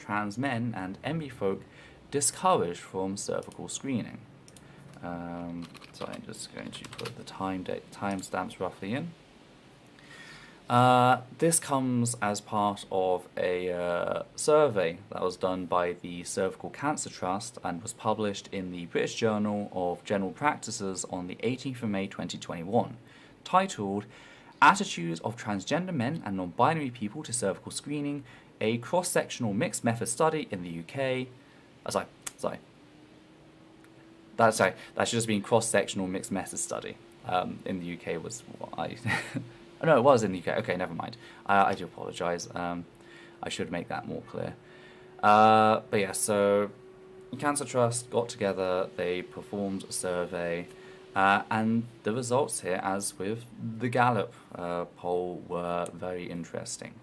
trans men and Enby folk discouraged from cervical screening. So I'm just going to put the timestamps roughly in. This comes as part of a survey that was done by the Cervical Cancer Trust and was published in the British Journal of General Practices on the 18th of May 2021, titled Attitudes of Transgender Men and Non-Binary People to Cervical Screening, a Cross-Sectional Mixed Method Study in the UK. That should just be cross-sectional mixed method study. In the UK was what I... Oh, no, it was in the UK. Okay, never mind. I do apologise. I should make that more clear. But yeah, so Cancer Trust got together, they performed a survey, and the results here, as with the Gallup poll, were very interesting.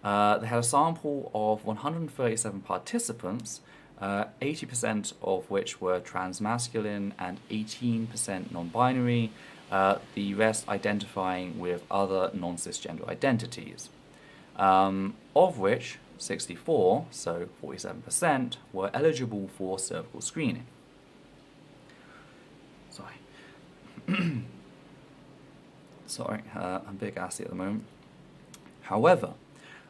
They had a sample of 137 participants, 80% of which were transmasculine and 18% non-binary, the rest identifying with other non-cisgender identities, of which 64, so 47%, were eligible for cervical screening. Sorry, I'm a bit gassy at the moment. However,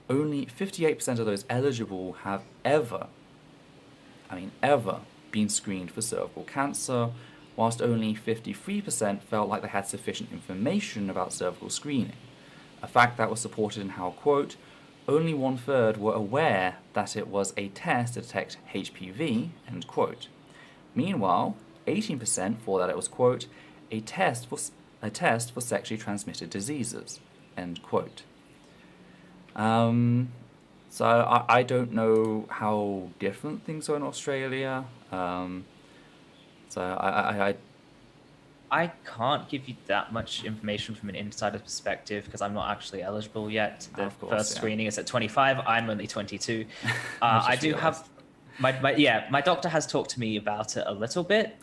only 58% of those eligible have ever been screened for cervical cancer, whilst only 53% felt like they had sufficient information about cervical screening, a fact that was supported in how, quote, only 1/3 were aware that it was a test to detect HPV, end quote. Meanwhile, 18% thought that it was, quote, a test for sexually transmitted diseases, end quote. So I don't know how different things are in Australia. So I can't give you that much information from an insider perspective because I'm not actually eligible yet. The first screening is at 25. I'm only 22. I do have my doctor has talked to me about it a little bit.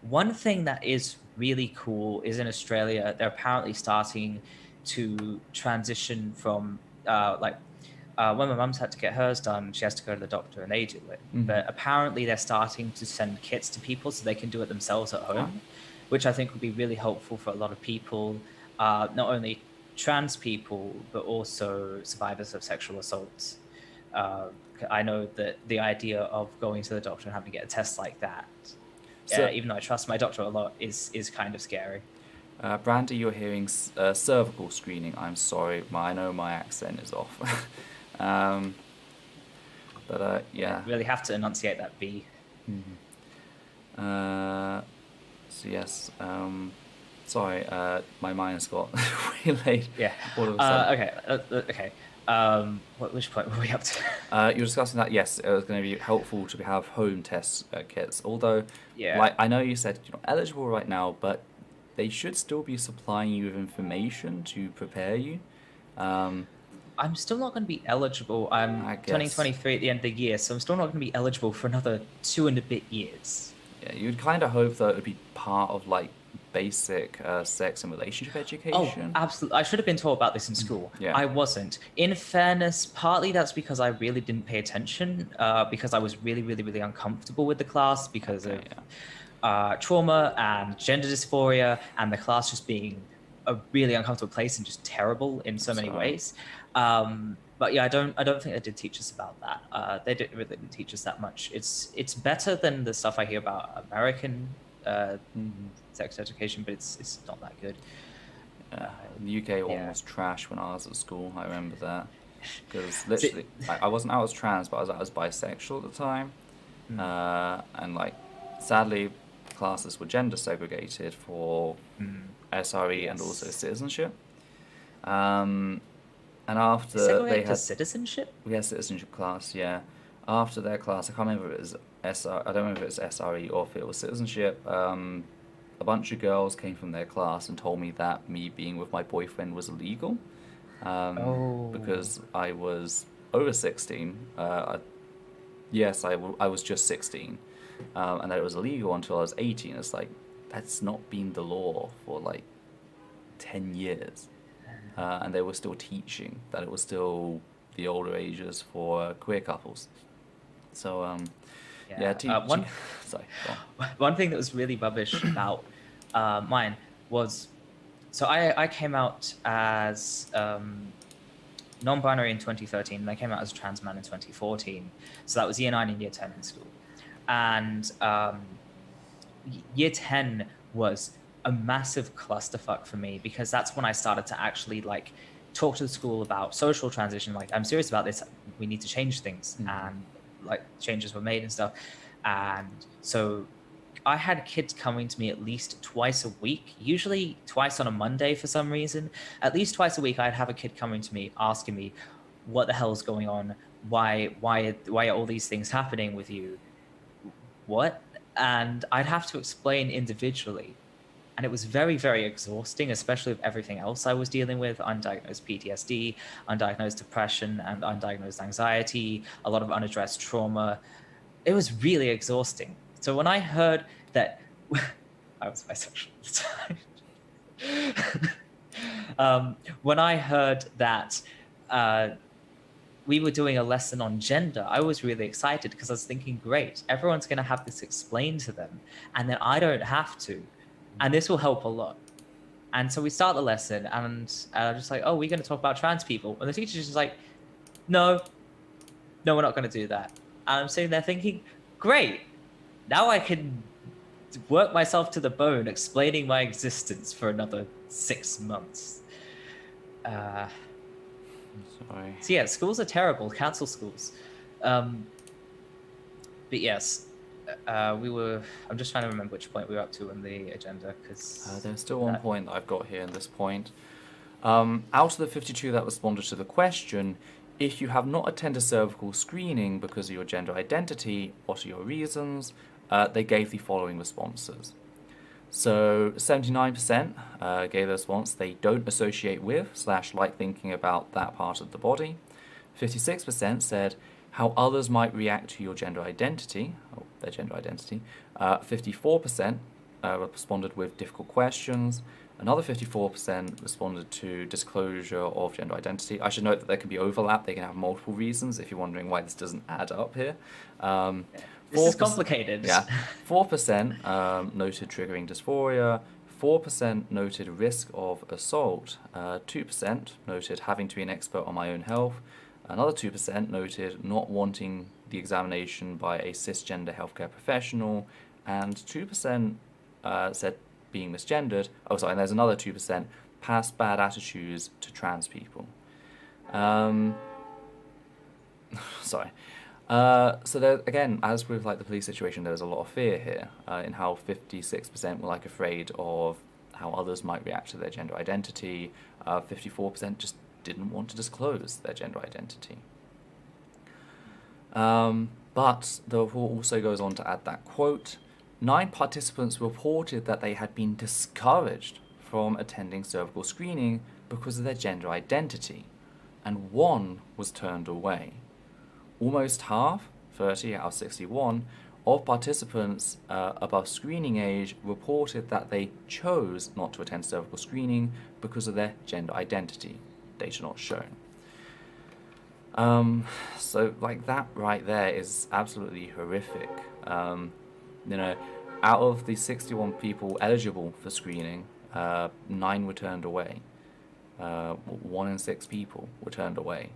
One thing that is really cool is in Australia, they're apparently starting to transition from when my mum's had to get hers done, she has to go to the doctor and they do it. Mm-hmm. But apparently they're starting to send kits to people so they can do it themselves at home, which I think would be really helpful for a lot of people, not only trans people, but also survivors of sexual assaults. I know that the idea of going to the doctor and having to get a test like that, even though I trust my doctor a lot, is kind of scary. Brandy, you're hearing cervical screening. I'm sorry, I know my accent is off. But yeah. You really have to enunciate that B. Mm-hmm. So yes, sorry, my mind's got relayed. Yeah. Okay. Which point were we up to? You were discussing that. Yes, it was going to be helpful to have home test kits. Although, I know you said you're not eligible right now, but they should still be supplying you with information to prepare you. I'm still not going to be eligible. I'm turning 23 at the end of the year, so I'm still not going to be eligible for another 2 and a bit years. Yeah, you'd kind of hope that it would be part of basic sex and relationship education. Oh, absolutely. I should have been told about this in school. Yeah. I wasn't. In fairness, partly that's because I really didn't pay attention, because I was really, really, really uncomfortable with the class because of trauma and gender dysphoria, and the class just being a really uncomfortable place and just terrible in so many ways. But yeah, I don't think they did teach us about that. They didn't really teach us that much. It's better than the stuff I hear about American sex education, but it's not that good. The UK one was trash when I was at school. I remember that because literally I wasn't out as trans, but I was out as bisexual at the time, and sadly, classes were gender segregated for SRE and also citizenship. And after they had citizenship, we had citizenship class. Yeah, after their class, I can't remember if it was I don't remember if it was SRE or if it was citizenship. A bunch of girls came from their class and told me that me being with my boyfriend was illegal, because I was over 16. Yes, I was just 16, and that it was illegal until I was 18. It's that's not been the law for 10 years. And they were still teaching that it was still the older ages for queer couples. So one sorry. Go on. One thing that was really rubbish about mine was, so I came out as non-binary in 2013, and I came out as a trans man in 2014. So that was year 9 and year 10 in school. And year 10 was a massive clusterfuck for me, because that's when I started to actually like talk to the school about social transition. Like, I'm serious about this. We need to change things. And like changes were made and stuff. And so I had kids coming to me at least twice a week, usually twice on a Monday for some reason. At least twice a week, I'd have a kid coming to me asking me, what the hell is going on? Why are all these things happening with you? What? And I'd have to explain individually. And it was very, very exhausting, especially with everything else I was dealing with: undiagnosed PTSD, undiagnosed depression, and undiagnosed anxiety, a lot of unaddressed trauma. It was really exhausting. So when I heard that I was bisexual at the time, when I heard that we were doing a lesson on gender, I was really excited, because I was thinking, great, everyone's going to have this explained to them, and then I don't have to. And this will help a lot. And so we start the lesson, and I'm just like, oh, we're going to talk about trans people. And the teacher's just like, no, we're not going to do that. And I'm sitting there thinking, great, now I can work myself to the bone explaining my existence for another 6 months. Sorry. So yeah, schools are terrible. Cancel schools. But yes, I'm just trying to remember which point we were up to on the agenda, because there's still one point that I've got here in this point. Out of the 52 that responded to the question, if you have not attended cervical screening because of your gender identity, what are your reasons? They gave the following responses. So 79% gave the response they don't associate with / like thinking about that part of the body. 56% said how others might react to your gender identity, or their gender identity. 54% responded with difficult questions. Another 54% responded to disclosure of gender identity. I should note that there can be overlap. They can have multiple reasons, if you're wondering why this doesn't add up here. This is complicated. Yeah. 4% noted triggering dysphoria. 4% noted risk of assault. 2% noted having to be an expert on my own health. Another 2% noted not wanting the examination by a cisgender healthcare professional. And 2% said being misgendered. Oh, sorry, and there's another 2% past bad attitudes to trans people. Sorry. So there, again, as with like the police situation, there was a lot of fear here in how 56% were like afraid of how others might react to their gender identity. 54% just didn't want to disclose their gender identity. But the report also goes on to add that, quote, 9 participants reported that they had been discouraged from attending cervical screening because of their gender identity, and 1 was turned away. Almost half, 30 out of 61, of participants above screening age reported that they chose not to attend cervical screening because of their gender identity, data not shown. So like that right there is absolutely horrific. You know, out of the 61 people eligible for screening, 9 were turned away. 1 in 6 people were turned away.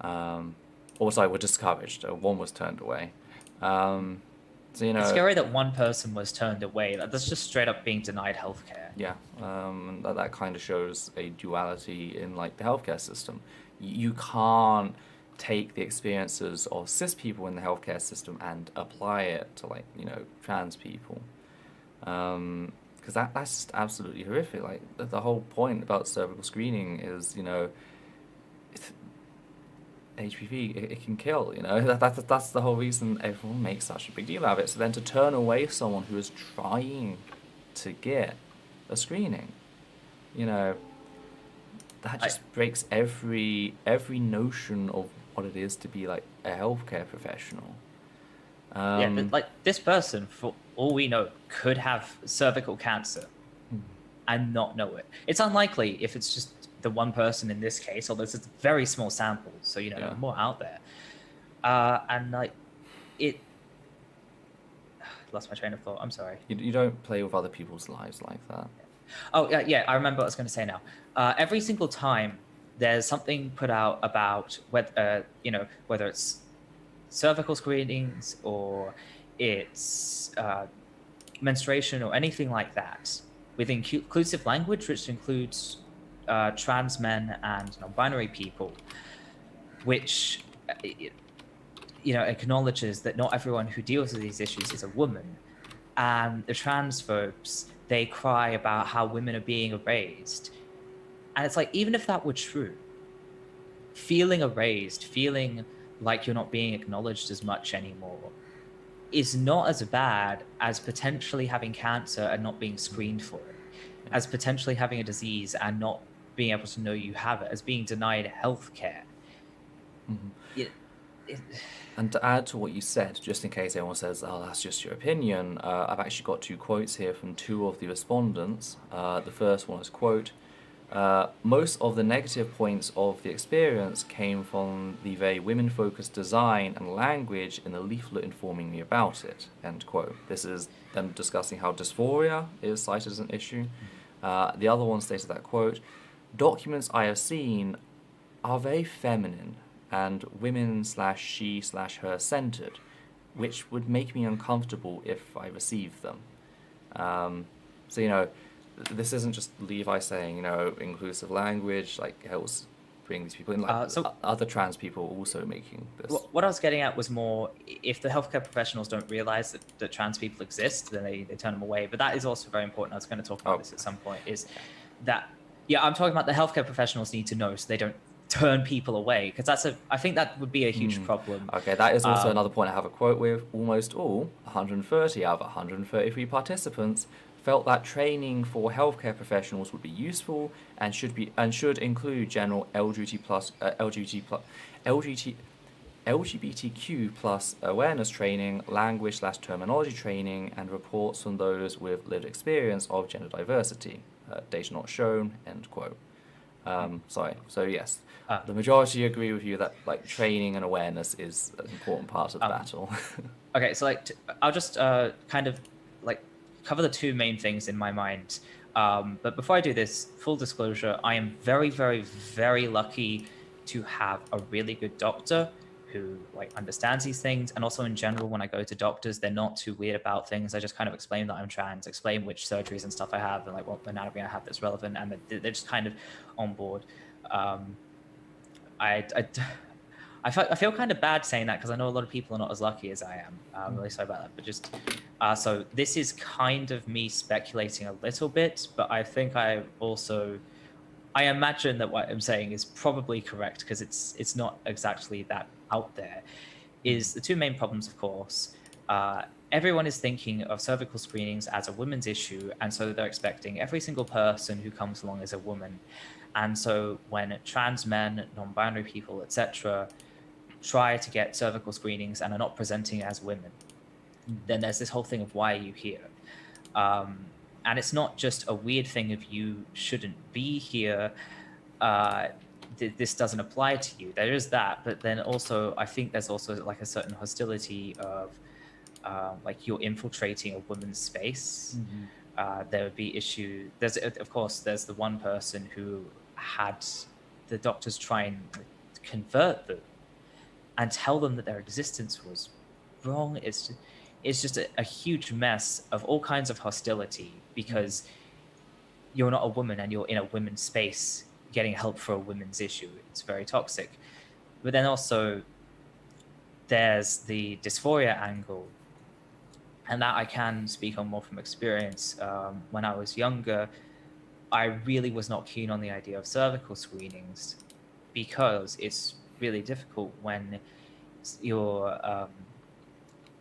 Were discouraged. 1 was turned away. So, you know, it's scary that 1 person was turned away. That's just straight up being denied healthcare. Yeah, that kind of shows a duality in like the healthcare system. You can't take the experiences of cis people in the healthcare system and apply it to like, you know, trans people, because that's just absolutely horrific. Like the whole point about cervical screening is, you know, HPV, it can kill, you know. That's the whole reason everyone makes such a big deal out of it. So then to turn away someone who is trying to get a screening, you know, that just breaks every notion of what it is to be like a healthcare professional. Yeah, but like this person, for all we know, could have cervical cancer and not know it. It's unlikely if it's just the one person in this case, although it's a very small sample, so there are more out there. And like it lost my train of thought. I'm sorry. You don't play with other people's lives like that. Oh yeah, I remember what I was going to say now. Every single time there's something put out about whether it's cervical screenings or it's menstruation or anything like that, with inclusive language, which includes trans men and non-binary people, which acknowledges that not everyone who deals with these issues is a woman. And the transphobes, they cry about how women are being erased. And it's like, even if that were true, feeling erased, feeling like you're not being acknowledged as much anymore is not as bad as potentially having cancer and not being screened for it, as potentially having a disease and not being able to know you have it, as being denied healthcare. And to add to what you said, just in case anyone says, oh, that's just your opinion, I've actually got 2 quotes here from 2 of the respondents. The first one is, quote, most of the negative points of the experience came from the very women-focused design and language in the leaflet informing me about it, end quote. This is them discussing how dysphoria is cited as an issue. The other one stated that, quote, documents I have seen are very feminine and women/she/her centered, which would make me uncomfortable if I received them. So, this isn't just Levi saying, inclusive language, like, helps bring these people in. Like, other trans people also making this. What I was getting at was more, if the healthcare professionals don't realize that trans people exist, then they turn them away. But that is also very important. I was going to talk about this at some point, is that, I'm talking about the healthcare professionals need to know so they don't turn people away, because I think that would be a huge problem. Okay, that is also another point I have a quote with. Almost all, 130 out of 133 participants, felt that training for healthcare professionals would be useful and should include general LGBTQ plus awareness training, language/terminology training, and reports from those with lived experience of gender diversity. Data not shown, end quote. So yes, the majority agree with you that training and awareness is an important part of the battle. Okay, so I'll just kind of cover the 2 main things in my mind. But before I do this, full disclosure, I am very, very, very lucky to have a really good doctor who understands these things. And also in general, when I go to doctors, they're not too weird about things. I just kind of explain that I'm trans, explain which surgeries and stuff I have and what anatomy I have that's relevant, and they're just kind of on board. I feel kind of bad saying that because I know a lot of people are not as lucky as I am. I'm really sorry about that. But just so this is kind of me speculating a little bit, but I think I imagine that what I'm saying is probably correct, because it's not exactly that out there. Is the 2 main problems, of course. Everyone is thinking of cervical screenings as a women's issue, and so they're expecting every single person who comes along as a woman. And so when trans men, non-binary people, etc., try to get cervical screenings and are not presenting as women, then there's this whole thing of, why are you here? And it's not just a weird thing of you shouldn't be here, this doesn't apply to you. There is that, but then also I think there's also a certain hostility of you're infiltrating a woman's space. There would be issue. There's the one person who had the doctors try and convert them and tell them that their existence was wrong. It's just a huge mess of all kinds of hostility, because you're not a woman and you're in a women's space getting help for a women's issue. It's very toxic. But then also there's the dysphoria angle, and that I can speak on more from experience. When I was younger, I really was not keen on the idea of cervical screenings, because it's really difficult when you're,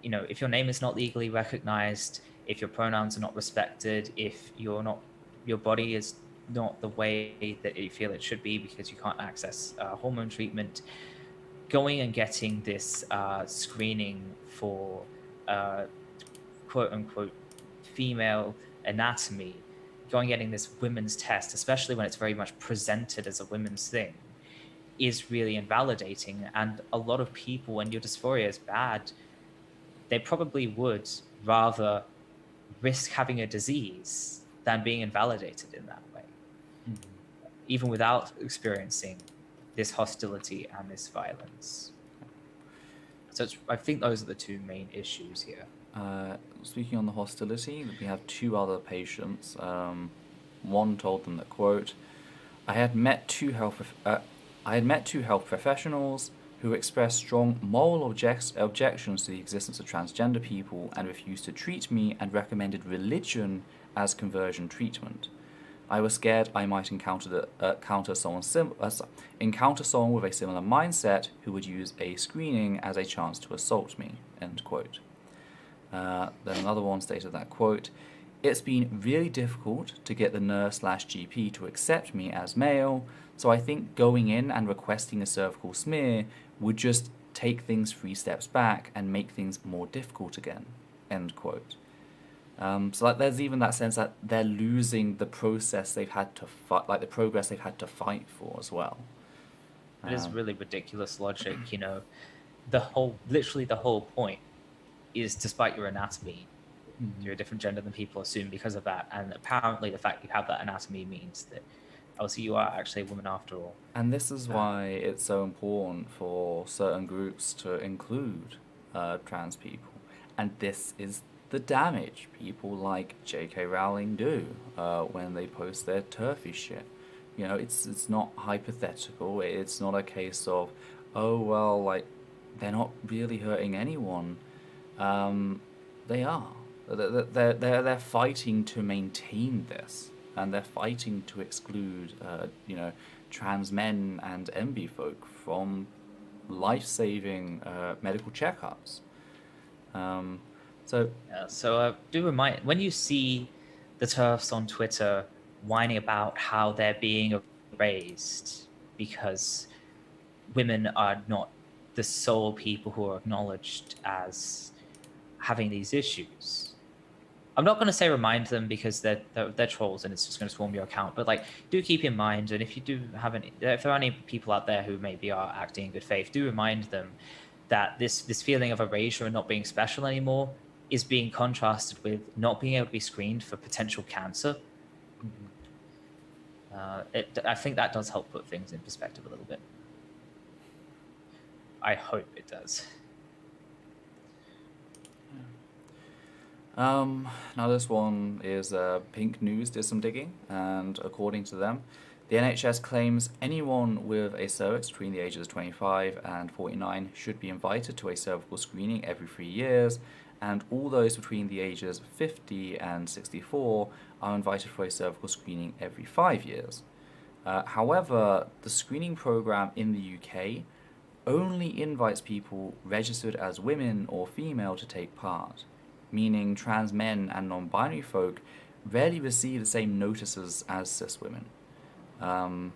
if your name is not legally recognized, if your pronouns are not respected, if your body is not the way that you feel it should be because you can't access hormone treatment, going and getting this screening for quote unquote female anatomy going getting this women's test, especially when it's very much presented as a women's thing, is really invalidating. And a lot of people, when your dysphoria is bad, they probably would rather risk having a disease than being invalidated in that way, even without experiencing this hostility and this violence. So I think those are the two main issues here. Speaking on the hostility, we have two other patients. One told them that, quote, I had met two health professionals who expressed strong moral objections to the existence of transgender people and refused to treat me and recommended religion as conversion treatment. I was scared I might encounter someone with a similar mindset who would use a screening as a chance to assault me, end quote. Then another one stated that, quote, it's been really difficult to get the nurse/GP to accept me as male, so I think going in and requesting a cervical smear would just take things 3 steps back and make things more difficult again, end quote. So like, there's even that sense that they're losing the process they've had to fight, like the progress they've had to fight for as well. It is really ridiculous logic, you know. Literally the whole point is, despite your anatomy, you're a different gender than people assume because of that. And apparently the fact you have that anatomy means that, oh, so you are actually a woman after all. And this is why it's so important for certain groups to include trans people. And this is the damage people like J.K. Rowling do when they post their turfy shit. You know, it's not hypothetical. It's not a case of, oh, well, like, they're not really hurting anyone. They are. They're fighting to maintain this, and they're fighting to exclude, trans men and Enby folk from life-saving medical checkups. So do remind, when you see the TERFs on Twitter whining about how they're being erased because women are not the sole people who are acknowledged as having these issues, I'm not going to say remind them because they're trolls and it's just going to swarm your account, but like, do keep in mind, and if you do have if there are any people out there who maybe are acting in good faith, do remind them that this feeling of erasure and not being special anymore is being contrasted with not being able to be screened for potential cancer. I think that does help put things in perspective a little bit. I hope it does. Now this one is Pink News did some digging, and according to them, the NHS claims anyone with a cervix between the ages of 25 and 49 should be invited to a cervical screening every 3 years, and all those between the ages of 50 and 64 are invited for a cervical screening every 5 years. However, the screening program in the UK only invites people registered as women or female to take part, meaning trans men and non-binary folk rarely receive the same notices as cis women. And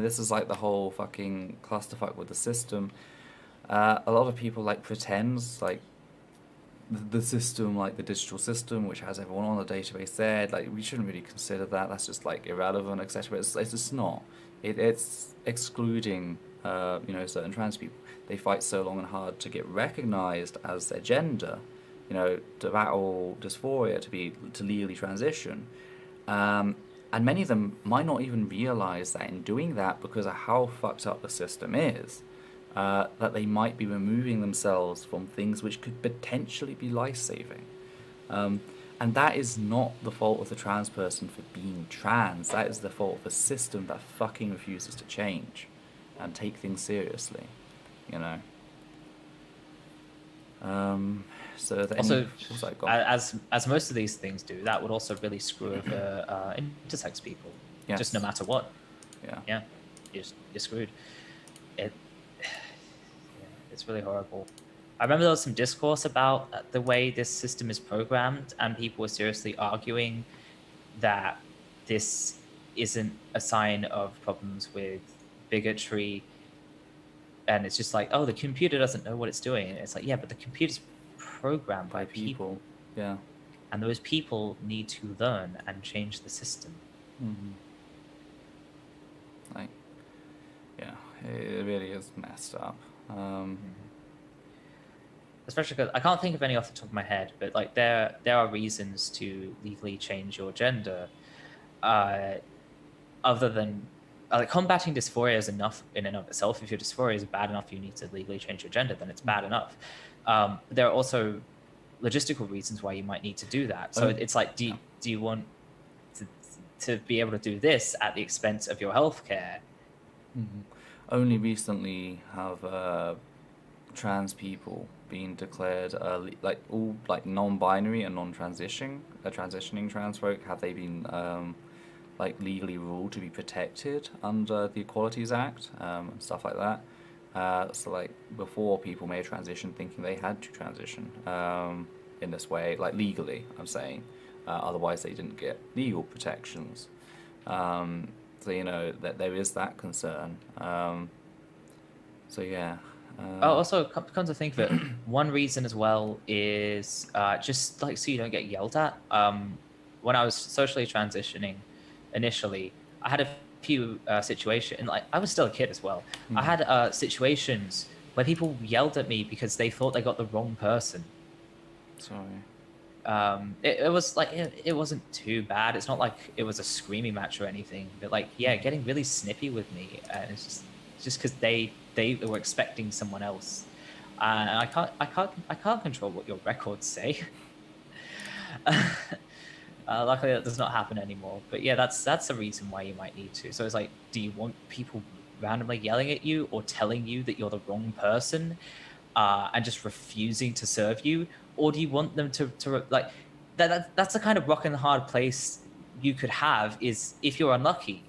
this is like the whole fucking clusterfuck with the system. A lot of people like pretends like the system, like the digital system, which has everyone on the database said, like, we shouldn't really consider that. That's just like irrelevant, etc. It's just not. It's excluding, certain trans people. They fight so long and hard to get recognized as their gender, to battle dysphoria, to legally transition. And many of them might not even realize that in doing that, because of how fucked up the system is, that they might be removing themselves from things which could potentially be life-saving. And that is not the fault of the trans person for being trans. That is the fault of a system that fucking refuses to change and take things seriously, So also, as most of these things do, that would also really screw over intersex people. Yes. Just no matter what. Yeah, you're screwed. It's really horrible. I remember there was some discourse about the way this system is programmed, and people were seriously arguing that this isn't a sign of problems with bigotry, and it's just like, oh, the computer doesn't know what it's doing. And it's like, yeah, but the computer's programmed by people. Yeah. and those people need to learn and change the system. Mm-hmm. Like, yeah, it really is messed up. Especially because I can't think of any off the top of my head, but like there are reasons to legally change your gender, other than like combating dysphoria is enough in and of itself. If your dysphoria is bad enough, you need to legally change your gender, then it's bad enough. There are also logistical reasons why you might need to do that. So it's like, do you want to be able to do this at the expense of your healthcare? Mm-hmm. Only recently have trans people been declared like all like non-binary and transitioning trans folk, have they been like legally ruled to be protected under the Equalities Act and stuff like that. So like before, people may transition thinking they had to transition in this way, like legally, I'm saying. Otherwise, they didn't get legal protections. So you know that there is that concern. So yeah. Also, come to think of it, one reason as well is just like so you don't get yelled at. When I was socially transitioning initially, I had a few situations, like I was still a kid as well. I had situations where people yelled at me because they thought they got the wrong person. Sorry. It was like it wasn't too bad. It's not like it was a screaming match or anything, but like getting really snippy with me, and it's just because they were expecting someone else, and I can't control what your records say. Luckily, that does not happen anymore. But yeah, that's a reason why you might need to. So it's like, do you want people randomly yelling at you or telling you that you're the wrong person, and just refusing to serve you, or do you want them to like that's the kind of rock and hard place you could have, is if you're unlucky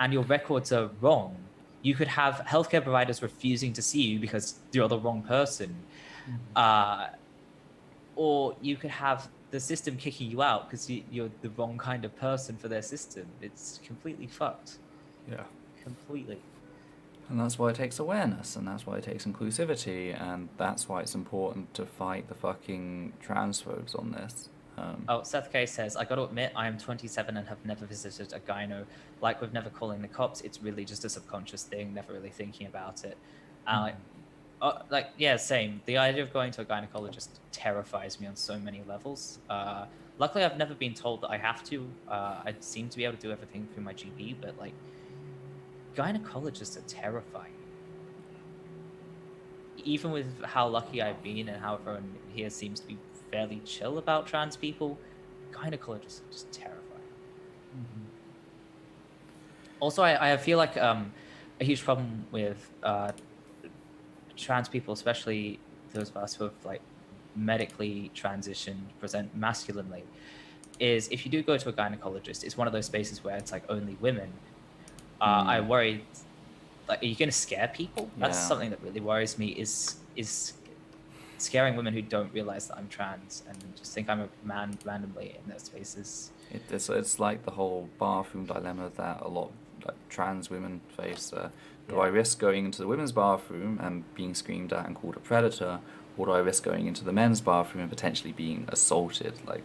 and your records are wrong, you could have healthcare providers refusing to see you because you're the wrong person. Or you could have the system kicking you out because you're the wrong kind of person for their system. It's completely fucked. Yeah. Completely. And that's why it takes awareness, and that's why it takes inclusivity, and that's why it's important to fight the fucking transphobes on this. Seth K says, I got to admit, I am 27 and have never visited a gyno. Like with never calling the cops, it's really just a subconscious thing, never really thinking about it. Same. The idea of going to a gynecologist terrifies me on so many levels. Luckily, I've never been told that I have to. I seem to be able to do everything through my GP, but like, gynecologists are terrifying. Even with how lucky I've been and how everyone here seems to be fairly chill about trans people, gynecologists are just terrifying. Also, I feel like a huge problem with trans people, especially those of us who have like medically transitioned, present masculinely, is if you do go to a gynecologist, it's one of those spaces where it's like only women. I worry, like, are you going to scare people? That's something that really worries me, is scaring women who don't realize that I'm trans and just think I'm a man randomly in those spaces. It's like the whole bathroom dilemma that a lot of like trans women face. Do I risk going into the women's bathroom and being screamed at and called a predator, or do I risk going into the men's bathroom and potentially being assaulted? Like,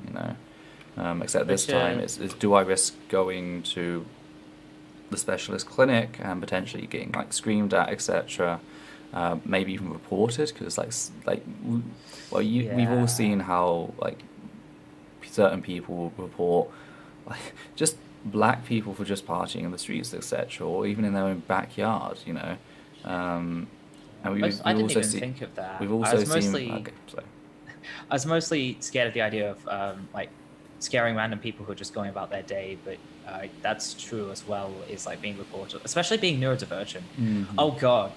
you know, except this time it's do I risk going to the specialist clinic and potentially getting like screamed at, etc. Maybe even reported, because we've all seen how like certain people will report like just black people for just partying in the streets, etc., or even in their own backyard, you know. And I didn't even think of that. We've also seen. I was mostly scared of the idea of like scaring random people who are just going about their day, but that's true as well, is like being reported, especially being neurodivergent. Oh god.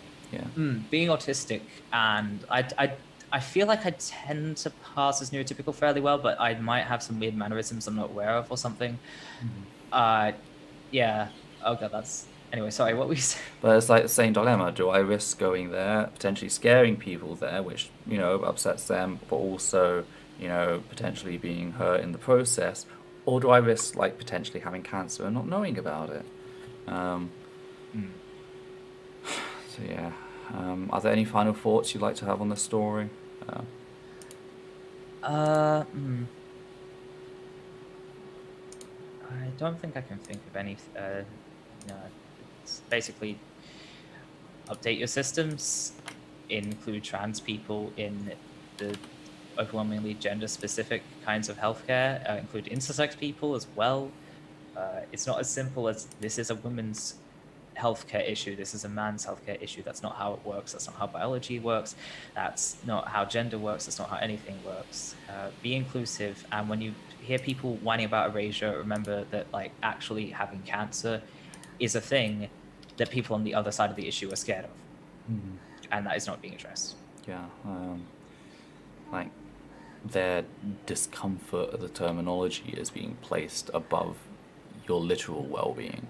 Being autistic, and I feel like I tend to pass as neurotypical fairly well, but I might have some weird mannerisms I'm not aware of or something. Oh god, that's anyway. Sorry, what we said. But it's like the same dilemma. Do I risk going there, potentially scaring people there, which, you know, upsets them, but also, you know, potentially being hurt in the process, or do I risk like potentially having cancer and not knowing about it? So yeah. Are there any final thoughts you'd like to have on this story? I don't think I can think of any. No, it's basically update your systems, include trans people in the overwhelmingly gender-specific kinds of healthcare, include intersex people as well. It's not as simple as this is a woman's healthcare issue, this is a man's healthcare issue. That's not how it works. That's not how biology works. That's not how gender works. That's not how anything works. Be inclusive. And when you hear people whining about erasure, remember that like actually having cancer is a thing that people on the other side of the issue are scared of. Mm-hmm. And that is not being addressed. Yeah. Like their discomfort of the terminology is being placed above your literal well-being.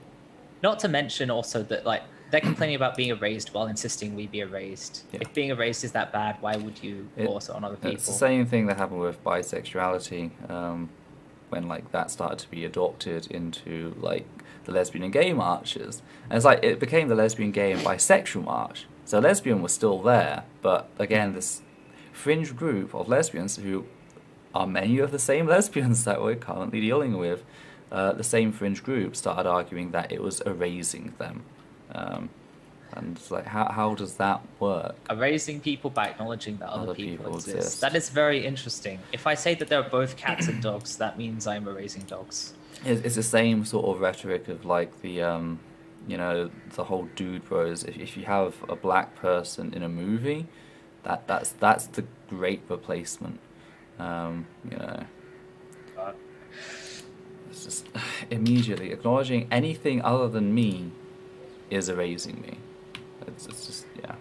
Not to mention also that like they're complaining about being erased while insisting we be erased. Yeah. If being erased is that bad, why would you force it on other people? It's the same thing that happened with bisexuality, when like that started to be adopted into like the lesbian and gay marches. And it's like it became the lesbian, gay and bisexual march. So lesbian was still there, but again this fringe group of lesbians who are many of the same lesbians that we're currently dealing with, the same fringe group started arguing that it was erasing them. And it's like, how does that work? Erasing people by acknowledging that other people exist. That is very interesting. If I say that there are both cats and dogs, that means I'm erasing dogs. It's the same sort of rhetoric of like the, you know, the whole dude bros. If you have a black person in a movie, that's the great replacement. You know. It's just immediately acknowledging anything other than me is erasing me. It's just, yeah.